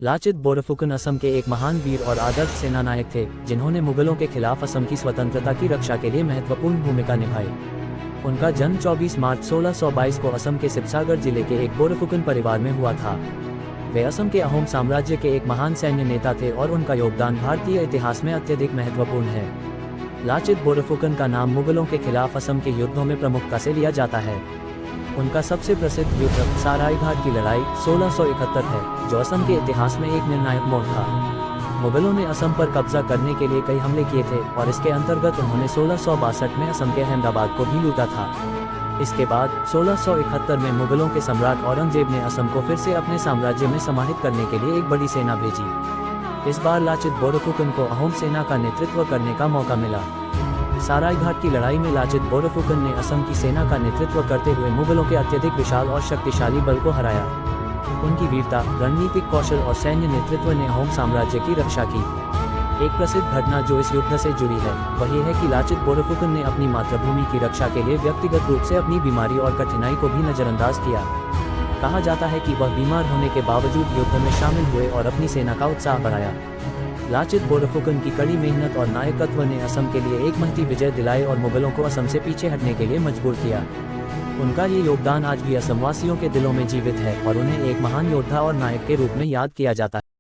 लाचित बोरफुकन असम के एक महान वीर और आदर्श सेनानायक थे, जिन्होंने मुगलों के खिलाफ असम की स्वतंत्रता की रक्षा के लिए महत्वपूर्ण भूमिका निभाई। उनका जन्म 24 मार्च 1622 को असम के शिवसागर जिले के एक बोरफुकन परिवार में हुआ था। वे असम के अहोम साम्राज्य के एक महान सैन्य नेता थे और उनका योगदान भारतीय इतिहास में अत्यधिक महत्वपूर्ण है। लाचित बोरफुकन का नाम मुगलों के खिलाफ असम के युद्धों में प्रमुखता से लिया जाता है। उनका सबसे प्रसिद्ध युद्ध सरायघाट की लड़ाई 1671 है, जो असम के इतिहास में एक निर्णायक मोड़ था। मुगलों ने असम पर कब्जा करने के लिए कई हमले किए थे और इसके अंतर्गत उन्होंने 1662 में असम के अहमदाबाद को भी लूटा था। इसके बाद 1671 में मुगलों के सम्राट औरंगजेब ने असम को फिर से अपने साम्राज्य में समाहित करने के लिए एक बड़ी सेना भेजी। इस बार लाचित बोरफुकन को अहोम सेना का नेतृत्व करने का मौका मिला। सरायघाट की लड़ाई में लाचित बोरफुकन ने असम की सेना का नेतृत्व करते हुए मुगलों के अत्यधिक विशाल और शक्तिशाली बल को हराया। उनकी वीरता, रणनीतिक कौशल और सैन्य नेतृत्व ने अहोम साम्राज्य की रक्षा की। एक प्रसिद्ध घटना जो इस युद्ध से जुड़ी है वह ये है कि लाचित बोरफुकन ने अपनी मातृभूमि की रक्षा के लिए व्यक्तिगत रूप से अपनी बीमारी और कठिनाई को भी नजरअंदाज किया। कहा जाता है कि वह बीमार होने के बावजूद युद्ध में शामिल हुए और अपनी सेना का उत्साह बढ़ाया। लाचित बोरफुकन की कड़ी मेहनत और नायकत्व ने असम के लिए एक महती विजय दिलाई और मुगलों को असम से पीछे हटने के लिए मजबूर किया। उनका ये योगदान आज भी असमवासियों के दिलों में जीवित है और उन्हें एक महान योद्धा और नायक के रूप में याद किया जाता है।